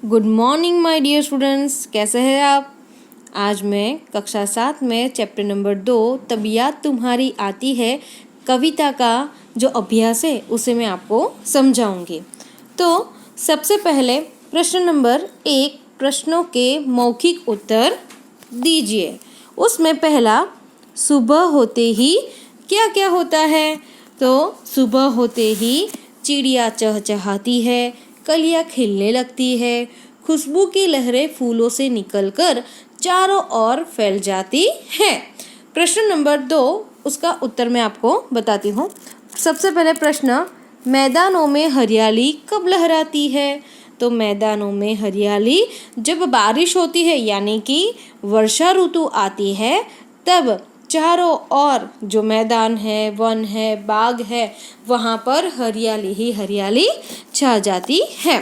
Good morning my dear students, कैसे हैं आप। आज मैं कक्षा 7 में चैप्टर नंबर 2 तब याद तुम्हारी आती है कविता का जो अभ्यास है उसे मैं आपको समझाऊंगी। तो सबसे पहले प्रश्न नंबर 1 प्रश्नों के मौखिक उत्तर दीजिए। उसमें पहला, सुबह होते ही क्या क्या होता है। तो सुबह होते ही चिड़िया चहचहाती है, कलियां खिलने लगती है, खुशबू की लहरें फूलों से निकलकर चारों ओर फैल जाती है। प्रश्न नंबर 2 उसका उत्तर मैं आपको बताती हूँ। सबसे पहले प्रश्न, मैदानों में हरियाली कब लहराती है। तो मैदानों में हरियाली जब बारिश होती है यानी कि वर्षा ऋतु आती है, तब चारों ओर जो मैदान है, वन है, बाग है, वहाँ पर हरियाली ही हरियाली छा जाती है।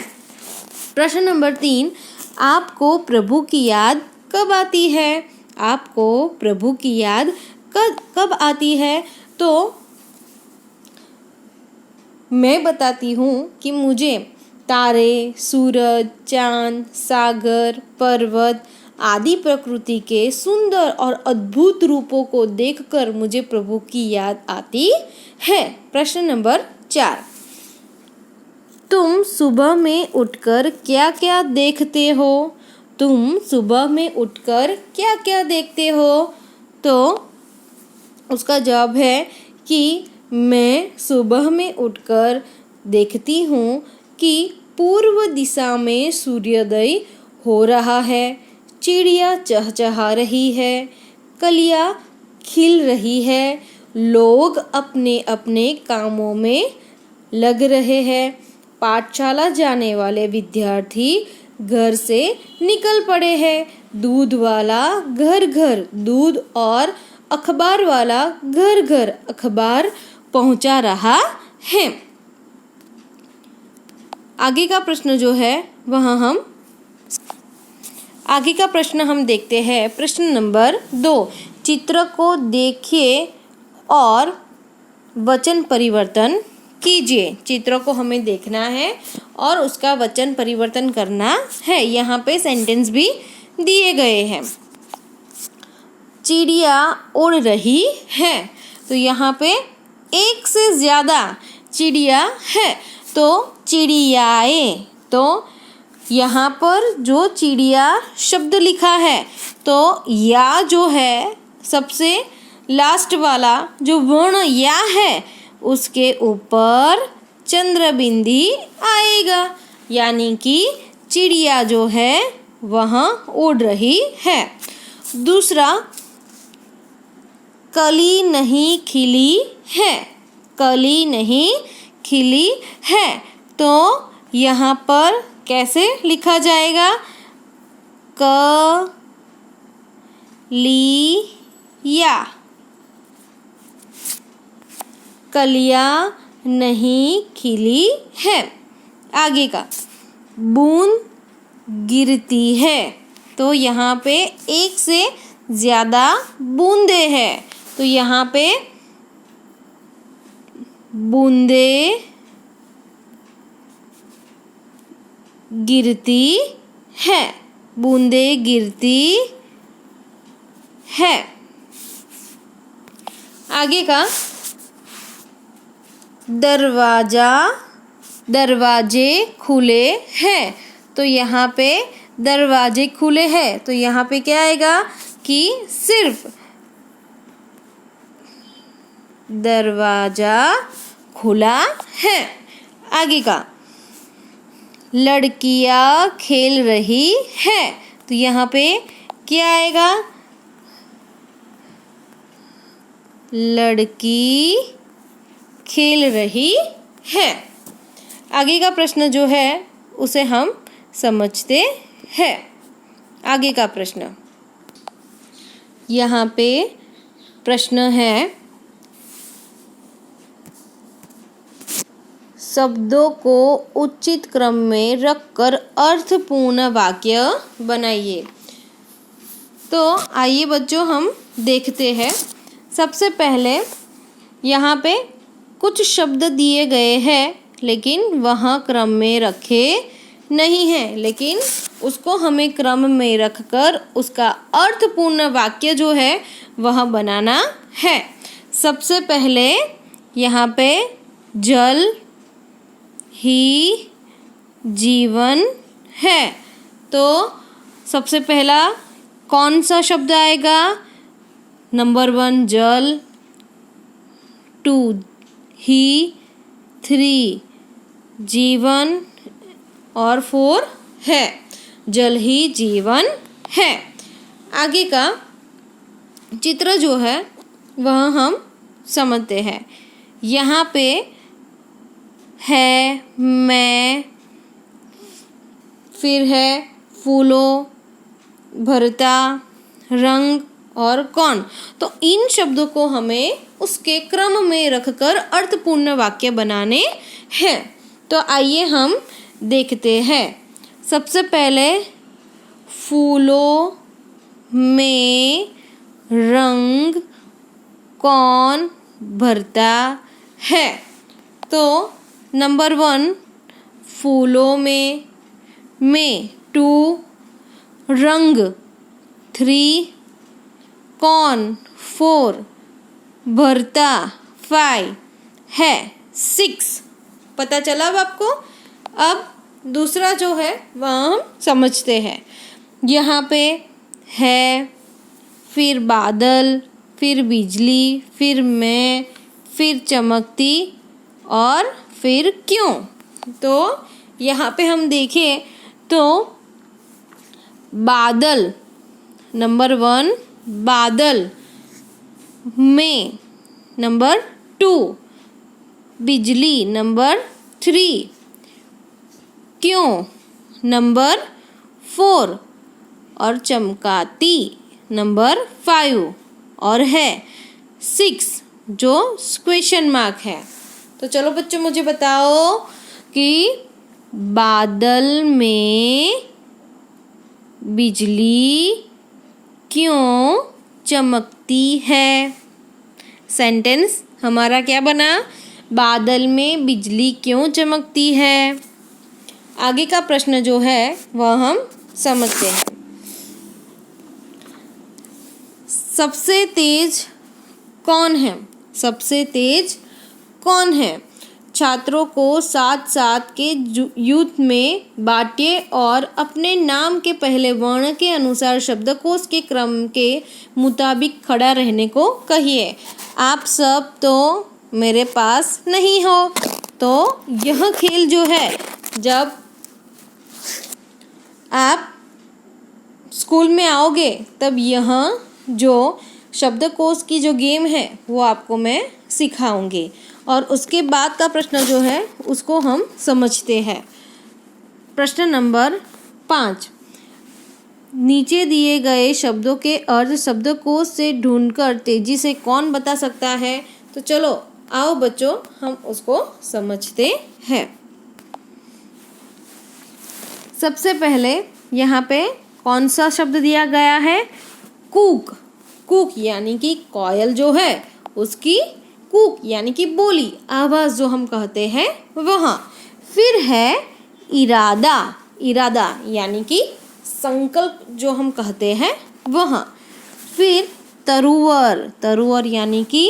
प्रश्न नंबर 3, आपको प्रभु की याद कब आती है। आपको प्रभु की याद कब आती है। तो मैं बताती हूँ कि मुझे तारे, सूरज, चांद, सागर, पर्वत आदि प्रकृति के सुंदर और अद्भुत रूपों को देखकर मुझे प्रभु की याद आती है। प्रश्न नंबर 4, तुम सुबह में उठकर क्या क्या देखते हो। तुम सुबह में उठकर क्या क्या देखते हो। तो उसका जवाब है कि मैं सुबह में उठकर देखती हूँ कि पूर्व दिशा में सूर्योदय हो रहा है, चिड़िया चहचहा रही है, कलियां खिल रही है, लोग अपने अपने कामों में लग रहे हैं, पाठशाला जाने वाले विद्यार्थी घर से निकल पड़े हैं, दूध वाला घर घर दूध और अखबार वाला घर घर अखबार पहुंचा रहा है। आगे का प्रश्न जो है हम देखते हैं। प्रश्न नंबर 2, चित्र को देखिए और वचन परिवर्तन कीजिए। चित्र को हमें देखना है और उसका वचन परिवर्तन करना है। यहाँ पे सेंटेंस भी दिए गए हैं। चिड़िया उड़ रही है, तो यहाँ पे एक से ज़्यादा चिड़िया है, तो चिड़ियाएँ। तो यहाँ पर जो चिड़िया शब्द लिखा है, तो या जो है सबसे लास्ट वाला जो वर्ण या है उसके ऊपर चंद्र बिंदी आएगा, यानी कि चिड़िया जो है वह उड़ रही है। दूसरा, कली नहीं खिली है। कली नहीं खिली है, तो यहाँ पर कैसे लिखा जाएगा। कलिया, कलियां नहीं खिली है। आगे का, बूंद गिरती है, तो यहाँ पे एक से ज़्यादा बूंदे हैं, तो यहाँ पे बूंदे गिरती है। बूंदे गिरती है। आगे का, दरवाजे खुले हैं, तो यहाँ पे दरवाजे खुले हैं, तो यहाँ पे क्या आएगा कि सिर्फ दरवाजा खुला है। आगे का, लड़कियां खेल रही है, तो यहाँ पे क्या आएगा। लड़की खेल रही है। आगे का प्रश्न जो है उसे हम समझते हैं। आगे का प्रश्न, यहाँ पे प्रश्न है, शब्दों को उचित क्रम में रखकर अर्थपूर्ण वाक्य बनाइए। तो आइए बच्चों हम देखते हैं। सबसे पहले यहाँ पे कुछ शब्द दिए गए हैं, लेकिन वह क्रम में रखे नहीं है, लेकिन उसको हमें क्रम में रखकर उसका अर्थपूर्ण वाक्य जो है वह बनाना है। सबसे पहले यहाँ पे जल ही जीवन है, तो सबसे पहला कौन सा शब्द आएगा? नंबर 1 जल, 2 ही, 3 जीवन और 4 है। जल ही जीवन है। आगे का चित्र जो है वह हम समझते हैं। यहाँ पे है मैं, फिर है फूलों, भरता, रंग और कौन। तो इन शब्दों को हमें उसके क्रम में रखकर अर्थपूर्ण वाक्य बनाने हैं। तो आइए हम देखते हैं। सबसे पहले फूलों में रंग कौन भरता है। तो नंबर 1 फूलों में 2 रंग 3 कौन 4 भरता 5 है 6। पता चला अब आपको? अब दूसरा जो है वह हम समझते हैं। यहाँ पे है, फिर बादल, फिर बिजली, फिर मैं, फिर चमकती और फिर क्यों। तो यहाँ पे हम देखें तो बादल नंबर 1, बादल में नंबर 2, बिजली नंबर 3, क्यों नंबर 4 और चमकाती नंबर 5 और है 6 जो क्वेश्चन मार्क है। तो चलो बच्चों मुझे बताओ कि बादल में बिजली क्यों चमकती है। सेंटेंस हमारा क्या बना? बादल में बिजली क्यों चमकती है। आगे का प्रश्न जो है वह हम समझते हैं। सबसे तेज कौन है? सबसे तेज कौन है? छात्रों को 7-7 के युद्ध में बांटिए और अपने नाम के पहले वर्ण के अनुसार शब्दकोश के क्रम के मुताबिक खड़ा रहने को कहिए। आप सब तो मेरे पास नहीं हो। तो यह खेल जो है, जब आप स्कूल में आओगे तब यह जो शब्दकोश की जो गेम है वो आपको मैं सिखाऊंगी। और उसके बाद का प्रश्न जो है उसको हम समझते हैं। प्रश्न नंबर 5, नीचे दिए गए शब्दों के अर्थ शब्दकोश से ढूंढकर तेजी से कौन बता सकता है। तो चलो आओ बच्चों हम उसको समझते हैं। सबसे पहले यहाँ पे कौन सा शब्द दिया गया है? कूक। कूक यानी कि कोयल जो है उसकी कूक यानी कि बोली, आवाज़ जो हम कहते हैं वह। फिर है इरादा। इरादा यानी कि संकल्प जो हम कहते हैं वह। फिर तरुवर। तरुवर यानी कि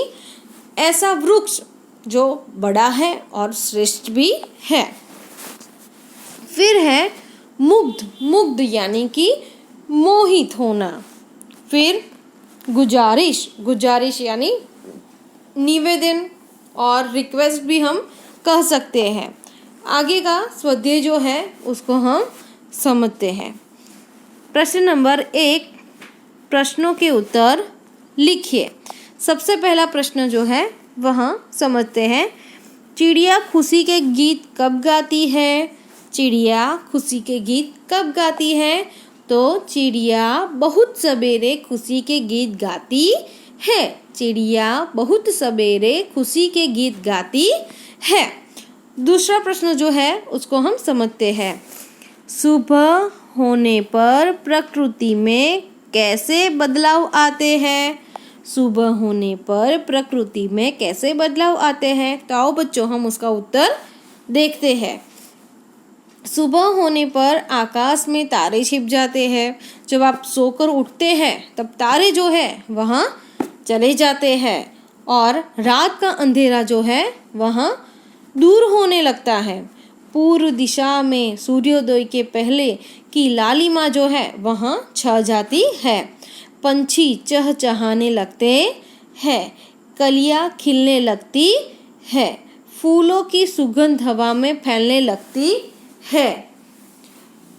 ऐसा वृक्ष जो बड़ा है और श्रेष्ठ भी है। फिर है मुग्ध। मुग्ध यानी कि मोहित होना। फिर गुजारिश। गुजारिश यानी निवेदन और रिक्वेस्ट भी हम कह सकते हैं। आगे का स्वाध्याय जो है उसको हम समझते हैं। प्रश्न नंबर 1, प्रश्नों के उत्तर लिखिए। सबसे पहला प्रश्न जो है वह समझते हैं। चिड़िया खुशी के गीत कब गाती है? चिड़िया खुशी के गीत कब गाती है? तो चिड़िया बहुत सवेरे खुशी के गीत गाती है। चिड़िया बहुत सवेरे खुशी के गीत गाती है। दूसरा प्रश्न जो है उसको हम समझते हैं। सुबह होने पर प्रकृति में कैसे बदलाव आते हैं? सुबह होने पर प्रकृति में कैसे बदलाव आते हैं? तो आओ बच्चों हम उसका उत्तर देखते हैं। सुबह होने पर आकाश में तारे छिप जाते हैं। जब आप सोकर उठते हैं तब तारे जो है वहाँ चले जाते हैं और रात का अंधेरा जो है वहाँ दूर होने लगता है। पूर्व दिशा में सूर्योदय के पहले की लालिमा जो है वहाँ छा जाती है। पंछी चहचहाने लगते हैं, कलियाँ खिलने लगती है, फूलों की सुगंध हवा में फैलने लगती है।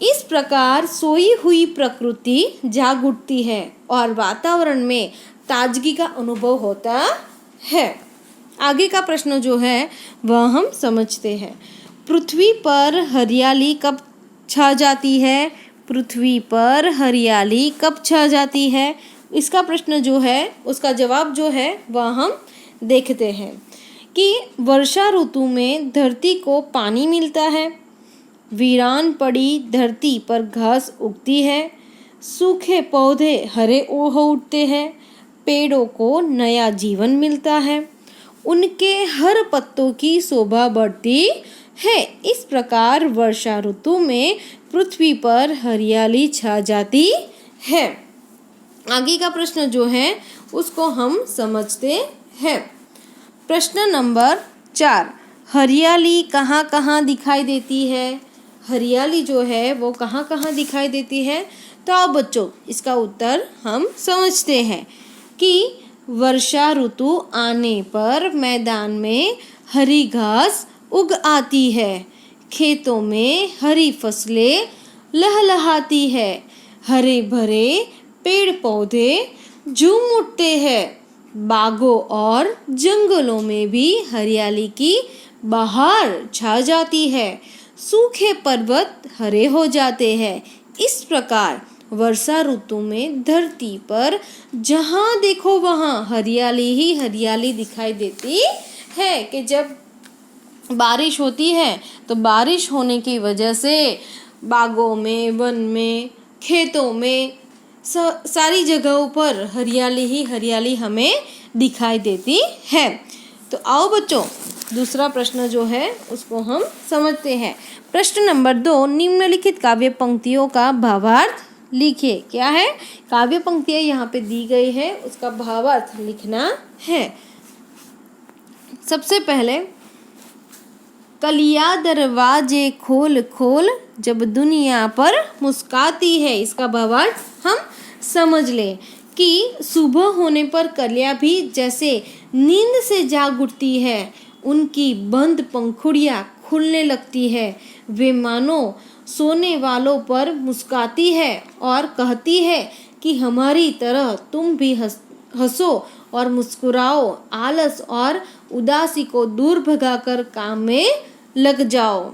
इस प्रकार सोई हुई प्रकृति जाग उठती है और वातावरण में ताजगी का अनुभव होता है। आगे का प्रश्न जो है वह हम समझते हैं। पृथ्वी पर हरियाली कब छा जाती है? पृथ्वी पर हरियाली कब छा जाती है? इसका प्रश्न जो है उसका जवाब जो है वह हम देखते हैं कि वर्षा ऋतु में धरती को पानी मिलता है, वीरान पड़ी धरती पर घास उगती है, सूखे पौधे हरे हो उठते हैं, पेड़ों को नया जीवन मिलता है, उनके हर पत्तों की शोभा बढ़ती है। इस प्रकार वर्षा ऋतु में पृथ्वी पर हरियाली छा जाती है। आगे का प्रश्न जो है उसको हम समझते हैं। प्रश्न नंबर 4, हरियाली कहाँ कहाँ दिखाई देती है? हरियाली जो है वो कहाँ कहाँ दिखाई देती है? तो आओ बच्चों इसका उत्तर हम समझते हैं कि वर्षा ऋतु आने पर मैदान में हरी घास उग आती है, खेतों में हरी फसलें लहलहाती है, हरे भरे पेड़ पौधे झूम उठते हैं, बागों और जंगलों में भी हरियाली की बहार छा जाती है, सूखे पर्वत हरे हो जाते हैं। इस प्रकार वर्षा ऋतु में धरती पर जहाँ देखो वहाँ हरियाली ही हरियाली दिखाई देती है कि जब बारिश होती है तो बारिश होने की वजह से बागों में, वन में, खेतों में सारी जगहों पर हरियाली ही हरियाली हमें दिखाई देती है। तो आओ बच्चों दूसरा प्रश्न जो है उसको हम समझते हैं। प्रश्न नंबर 2, निम्नलिखित काव्य पंक्तियों का भावार्थ लिखिए। क्या है? काव्य पंक्तियां यहाँ पे दी गई है, उसका भावार्थ लिखना है। सबसे पहले, कलियां दरवाजे खोल खोल जब दुनिया पर मुस्काती है, इसका भावार्थ हम समझ लें कि सुबह होने पर कलियां भी जैसे नींद से जाग उठती है, उनकी बंद पंखुड़ियां खुलने लगती है, वे मानो सोने वालों पर मुस्काती है और कहती है कि हमारी तरह तुम भी हंसो और मुस्कुराओ, आलस और उदासी को दूर भगाकर काम में लग जाओ।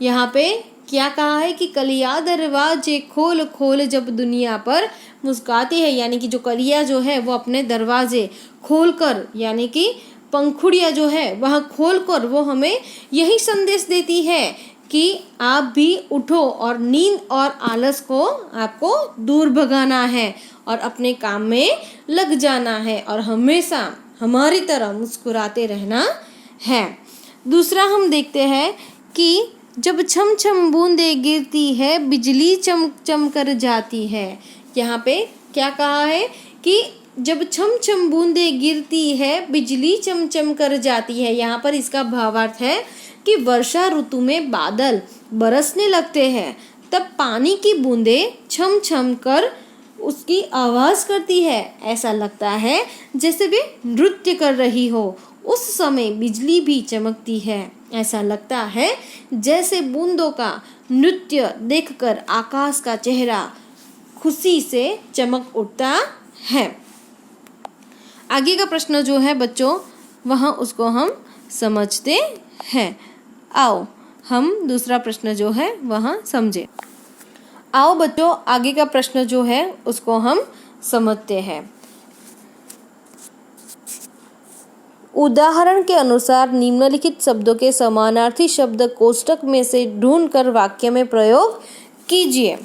यहाँ पे क्या कहा है कि कलियां दरवाजे खोल खोल जब दुनिया पर मुस्काती है, यानी कि जो कलियां जो है वो अपने दरवाजे खोलकर यानी कि पंखुड़ियां जो है वह खोलकर वो हमें यही संदेश देती है कि आप भी उठो और नींद और आलस को आपको दूर भगाना है और अपने काम में लग जाना है और हमेशा हमारी तरह मुस्कुराते रहना है। दूसरा हम देखते हैं कि जब छम छम बूंदें गिरती है बिजली चम चम कर जाती है। यहाँ पे क्या कहा है कि जब छम छम बूंदें गिरती है बिजली चम चम कर जाती है। यहाँ पर इसका भावार्थ है कि वर्षा ऋतु में बादल बरसने लगते हैं, तब पानी की बूंदें छम छम कर उसकी आवाज़ करती है, ऐसा लगता है जैसे वे नृत्य कर रही हो। उस समय बिजली भी चमकती है, ऐसा लगता है जैसे बूंदों का नृत्य देखकर आकाश का चेहरा खुशी से चमक उठता है। आगे का प्रश्न जो है बच्चों वहाँ उसको हम समझते हैं। आओ हम दूसरा प्रश्न जो है वहाँ समझे। आओ बच्चों आगे का प्रश्न जो है उसको हम समझते हैं। उदाहरण के अनुसार निम्नलिखित शब्दों के समानार्थी शब्द कोष्ठक में से ढूंढकर वाक्य में प्रयोग कीजिए।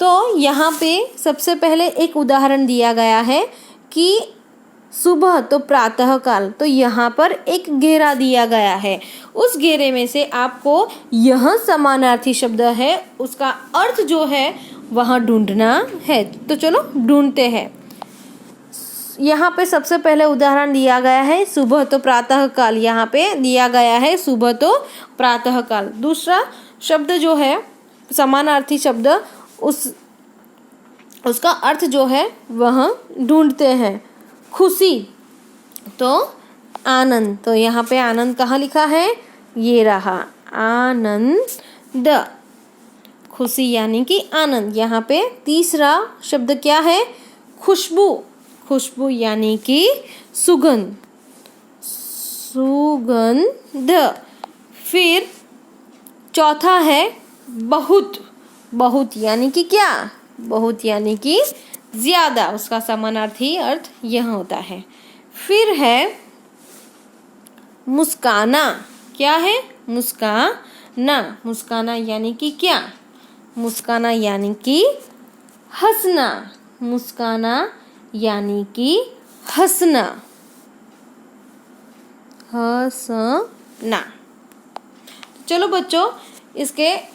तो यहाँ पे सबसे पहले एक उदाहरण दिया गया है कि सुबह तो प्रातः काल, तो यहाँ पर एक घेरा दिया गया है। उस घेरे में से आपको यह समानार्थी शब्द है उसका अर्थ जो है वह ढूंढना है। तो चलो ढूंढते हैं। यहाँ पे सबसे पहले उदाहरण दिया गया है सुबह तो प्रातः काल, यहाँ पे दिया गया है सुबह तो प्रातः काल। दूसरा शब्द जो है समानार्थी शब्द, उसका अर्थ जो है वह ढूंढते हैं। खुशी तो आनंद, तो यहाँ पे आनंद कहाँ लिखा है, ये रहा आनंद, खुशी यानी कि आनंद। यहाँ पे तीसरा शब्द क्या है, खुशबू, खुशबू यानी कि सुगंध, सुगंध। फिर चौथा है बहुत, बहुत यानी कि क्या, बहुत यानी कि ज्यादा, उसका समानार्थी अर्थ यह होता है। फिर है मुस्काना, क्या है, मुस्काना, मुस्काना यानी कि क्या, मुस्काना यानी कि हंसना, मुस्काना यानी कि हंसना, हंसना। चलो बच्चों, इसके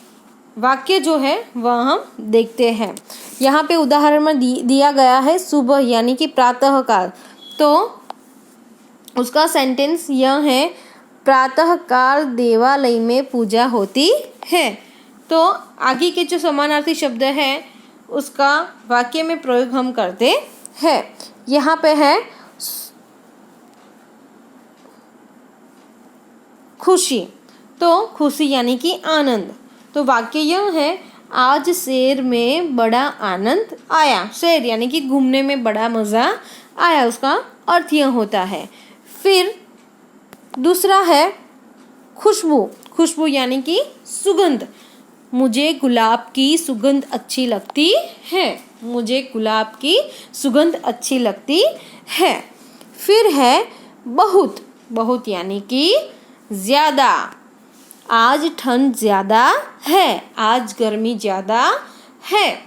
वाक्य जो है वह हम देखते हैं। यहाँ पे उदाहरण में दिया गया है सुबह यानी कि प्रातः काल, तो उसका सेंटेंस यह है, प्रातः काल देवालय में पूजा होती है। तो आगे के जो समानार्थी शब्द है उसका वाक्य में प्रयोग हम करते हैं। यहाँ पे है खुशी, तो खुशी यानी कि आनंद। तो वाक्य यह है, आज शहर में बड़ा आनंद आया। शहर यानी कि घूमने में बड़ा मज़ा आया, उसका अर्थ यह होता है। फिर दूसरा है खुशबू, खुशबू यानी कि सुगंध, मुझे गुलाब की सुगंध अच्छी लगती है, मुझे गुलाब की सुगंध अच्छी लगती है। फिर है बहुत, बहुत यानी कि ज़्यादा, आज ठंड ज़्यादा है, आज गर्मी ज़्यादा है।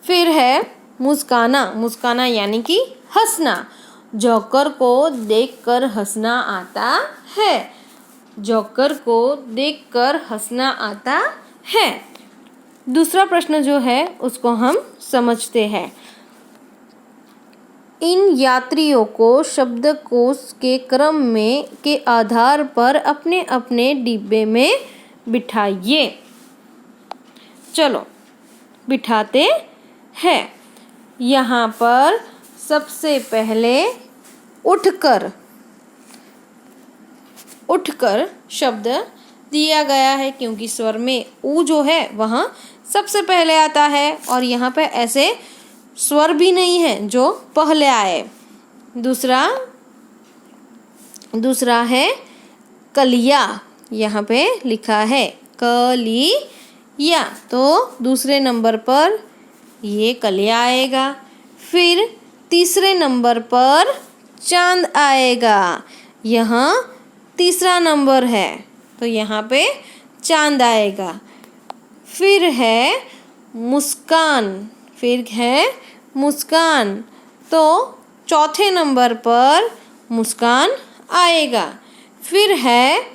फिर है मुस्काना, मुस्काना यानी कि हंसना, जोकर को देखकर हंसना आता है, जोकर को देखकर हंसना आता है। दूसरा प्रश्न जो है उसको हम समझते हैं। इन यात्रियों को शब्दकोश के क्रम में के आधार पर अपने अपने डिब्बे में बिठाइए। चलो बिठाते हैं। यहाँ पर सबसे पहले उठकर, उठकर शब्द दिया गया है क्योंकि स्वर में ऊ जो है वह सबसे पहले आता है और यहाँ पे ऐसे स्वर भी नहीं है जो पहले आए। दूसरा है कलिया, यहाँ पे लिखा है कलिया, तो दूसरे नंबर पर ये कलिया आएगा। फिर तीसरे नंबर पर चांद आएगा, यहाँ तीसरा नंबर है तो यहाँ पे चांद आएगा। फिर है मुस्कान, फिर है मुस्कान, तो चौथे नंबर पर मुस्कान आएगा। फिर है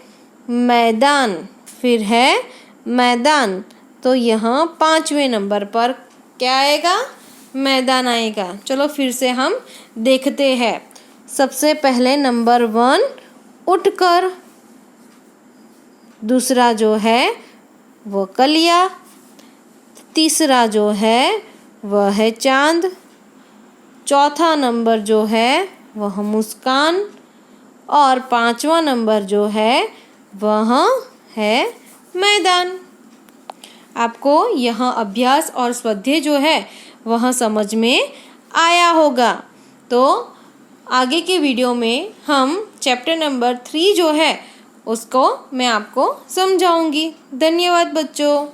मैदान, फिर है मैदान, तो यहाँ पांचवें नंबर पर क्या आएगा, मैदान आएगा। चलो फिर से हम देखते हैं। सबसे पहले नंबर 1 उठकर, दूसरा जो है वो कलिया, तीसरा जो है वह है चांद, चौथा नंबर जो है वह मुस्कान और पांचवा नंबर जो है वह है मैदान। आपको यह अभ्यास और स्वाध्याय जो है वह समझ में आया होगा। तो आगे के वीडियो में हम चैप्टर नंबर 3 जो है उसको मैं आपको समझाऊंगी। धन्यवाद बच्चों।